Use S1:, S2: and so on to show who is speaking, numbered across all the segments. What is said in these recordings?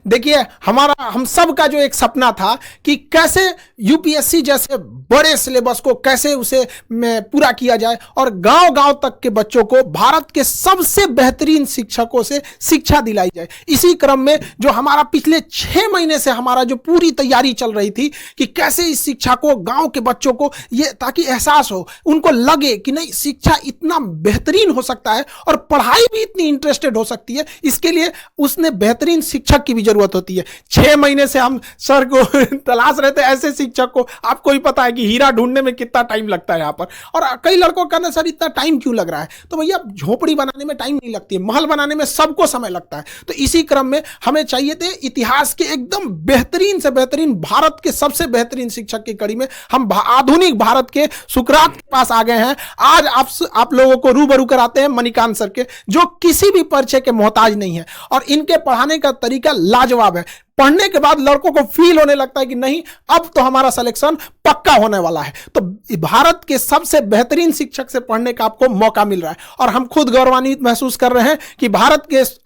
S1: देखिए हम सब का जो एक सपना था कि कैसे यूपीएससी जैसे बड़े सिलेबस को कैसे उसे पूरा किया जाए और गांव-गांव तक के बच्चों को भारत के सबसे बेहतरीन शिक्षकों से शिक्षा दिलाई जाए। इसी क्रम में जो हमारा पिछले 6 महीने से हमारा जो पूरी तैयारी चल रही थी कि कैसे इस शिक्षा को गांव के बच्चों को ये ताकि एहसास हो, उनको लगे कि नहीं शिक्षा इतना बेहतरीन हो सकता है और पढ़ाई भी इतनी इंटरेस्टेड हो सकती है। इसके लिए उसने बेहतरीन शिक्षक की भी जरूरत होती है। 6 महीने से हम सर को तलाश रहे थे ऐसे शिक्षक को। आपको ही पता है कि हीरा ढूंढने में कितना टाइम लगता है यहाँ पर। और कई लड़कों का ना सर इतना टाइम क्यों लग रहा है, तो भैया झोपड़ी बनाने में टाइम नहीं लगती है, महल बनाने में सबको समय लगता है। तो इसी क्रम में हमें चाहिए थे इतिहास के एकदम बेहतरीन से बेहतरीन भारत के सबसे बेहतरीन शिक्षक की कड़ी में हम आधुनिक भारत के सुकरात के पास आ गए हैं। आज आप लोगों को रूबरू कराते हैं मणिकांत सर के, जो किसी भी परिचय के मोहताज नहीं है और इनके पढ़ाने का तरीका लाजवाब है। पढ़ने के बाद लड़कों को फील होने लगता है कि नहीं अब तो हमारा सिलेक्शन पक्का होने वाला है। तो भारत के सबसे बेहतरीन शिक्षक से पढ़ने का आपको मौका मिल रहा है और हम खुद गौरवान्वित महसूस कर रहे हैं कि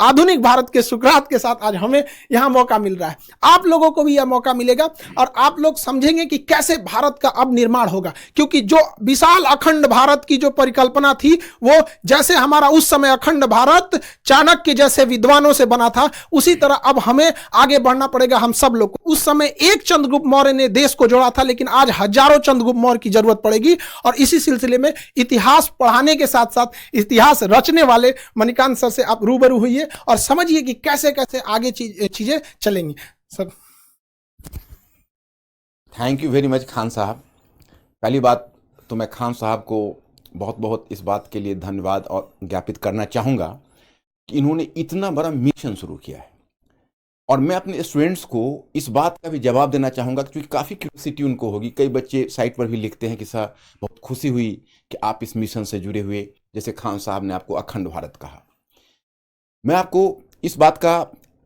S1: आधुनिक भारत के सुकरात के साथ आज हमें यहां मौका मिल रहा है। आप लोगों को भी यह मौका मिलेगा और आप लोग समझेंगे कि कैसे भारत का अब निर्माण होगा, क्योंकि जो विशाल अखंड भारत की जो परिकल्पना थी वो जैसे हमारा उस समय अखंड भारत चाणक्य जैसे विद्वानों से बना था, उसी तरह अब हमें आगे बढ़ना पड़ेगा हम सब लोग को। उस समय एक चंद्रगुप्त मौर्य ने देश को जोड़ा था, लेकिन आज हजारों चंद्रगुप्त मौर्य की जरूरत पड़ेगी। और इसी सिलसिले में इतिहास पढ़ाने के साथ साथ इतिहास रचने वाले मणिकांत सर से आप रूबरू हुइए और समझिए कि कैसे कैसे आगे चीजें चलेंगी। Sir
S2: thank you very much Khan साहब। पहली बात तो मैं खान साहब को बहुत बहुत इस बात के लिए धन्यवाद और ज्ञापित करना चाहूँगा कि इन्होंने इतना बड़ा मिशन शुरू किया है। और मैं अपने स्टूडेंट्स को इस बात का भी जवाब देना चाहूँगा क्योंकि काफ़ी क्यूरियोसिटी उनको होगी। कई बच्चे साइट पर भी लिखते हैं कि सर बहुत खुशी हुई कि आप इस मिशन से जुड़े हुए, जैसे खान साहब ने आपको अखंड भारत कहा। मैं आपको इस बात का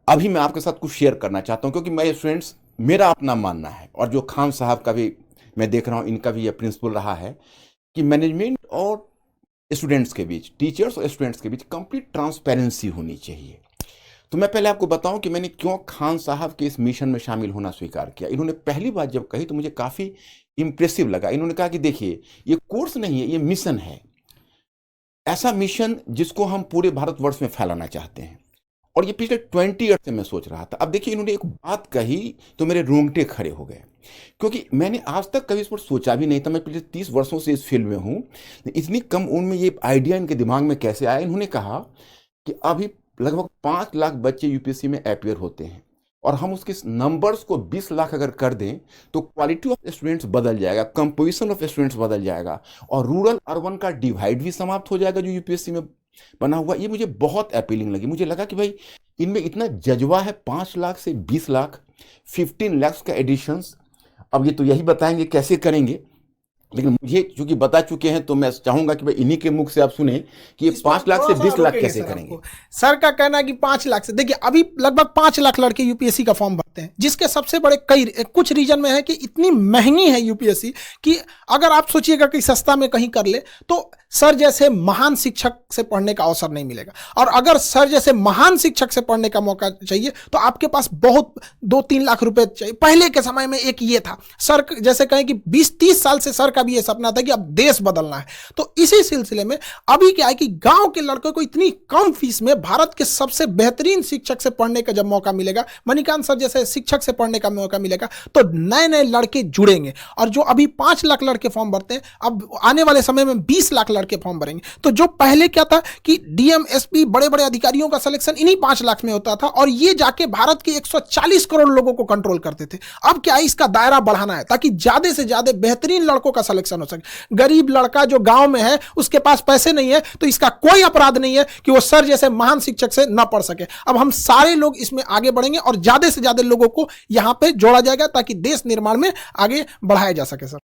S2: अभी मैं आपके साथ कुछ शेयर करना चाहता हूँ क्योंकि मैं स्टूडेंट्स मेरा अपना मानना है और जो खान साहब का भी मैं देख रहा हूँ इनका भी यह प्रिंसिपल रहा है कि मैनेजमेंट और स्टूडेंट्स के बीच, टीचर्स और स्टूडेंट्स के बीच कंप्लीट ट्रांसपेरेंसी होनी चाहिए। तो मैं पहले आपको बताऊं कि मैंने क्यों खान साहब के इस मिशन में शामिल होना स्वीकार किया। इन्होंने पहली बात जब कही तो मुझे काफ़ी इंप्रेसिव लगा। इन्होंने कहा कि देखिए ये कोर्स नहीं है, ये मिशन है, ऐसा मिशन जिसको हम पूरे भारतवर्ष में फैलाना चाहते हैं। और ये पिछले 20 ईयर से मैं सोच रहा था। अब देखिए इन्होंने एक बात कही तो मेरे रोंगटे खड़े हो गए क्योंकि मैंने आज तक कभी इस पर सोचा भी नहीं था। मैं पिछले 30 वर्षों से इस फील्ड में हूँ, इतनी कम उम्र में ये आइडिया इनके दिमाग में कैसे आया। इन्होंने कहा कि अभी लगभग 5 लाख बच्चे यूपीएससी में अपीयर होते हैं और हम उसके नंबर्स को 20 लाख अगर कर दें तो क्वालिटी ऑफ स्टूडेंट्स बदल जाएगा, कंपोजिशन ऑफ स्टूडेंट्स बदल जाएगा और रूरल अर्बन का डिवाइड भी समाप्त हो जाएगा जो यूपीएससी में बना हुआ। ये मुझे बहुत अपीलिंग लगी। मुझे लगा कि भाई इनमें इतना जज्बा है। 5 लाख से 20 लाख 15 लाख का एडिशंस। अब ये तो यही बताएंगे कैसे करेंगे, लेकिन मुझे चूंकि बता चुके हैं तो मैं चाहूंगा कि भाई इन्हीं के मुख से आप सुने कि ये 5 लाख से 20 लाख कैसे करेंगे।
S1: सर का कहना है कि 5 लाख से, देखिए अभी लगभग 5 लाख लड़के यूपीएससी का फॉर्म भरते हैं, जिसके सबसे बड़े कुछ रीजन में है कि इतनी महंगी है यूपीएससी कि अगर आप सोचिएगा कि सस्ता में कहीं कर ले तो सर जैसे महान शिक्षक से पढ़ने का अवसर नहीं मिलेगा। और अगर सर जैसे महान शिक्षक से पढ़ने का मौका चाहिए तो आपके पास बहुत 2-3 लाख रुपए चाहिए। पहले के समय में एक ये था, सर जैसे कहें कि 20-30 साल से सर का भी ये सपना था कि अब देश बदलना है। तो इसी सिलसिले में अभी क्या है कि गांव के लड़कों को इतनी कम फीस में भारत के सबसे बेहतरीन शिक्षक से पढ़ने का जब मौका मिलेगा, मणिकांत सर जैसे शिक्षक से पढ़ने का मौका मिलेगा, तो नए नए लड़के जुड़ेंगे। और जो अभी 5 लाख लड़के फॉर्म भरते हैं, अब आने वाले समय में 20 लाख लड़के फॉर्म भरेंगे। तो जो पहले क्या था कि डीएम एसपी बड़े बड़े अधिकारियों का सिलेक्शन इन्हीं 5 लाख में होता था और ये जाके भारत के 140 करोड़ लोगों को कंट्रोल करते थे। अब क्या है, इसका दायरा बढ़ाना है ताकि ज्यादा से ज्यादा बेहतरीन लड़कों का सिलेक्शन हो सके। गरीब लड़का जो गांव में है उसके पास पैसे नहीं है तो इसका कोई अपराध नहीं है कि वो सर जैसे महान शिक्षक से न पढ़ सके। अब हम सारे लोग इसमें आगे बढ़ेंगे और ज्यादा से ज्यादा लोगों को यहां पे जोड़ा जाएगा ताकि देश निर्माण में आगे बढ़ाया जा सके। सर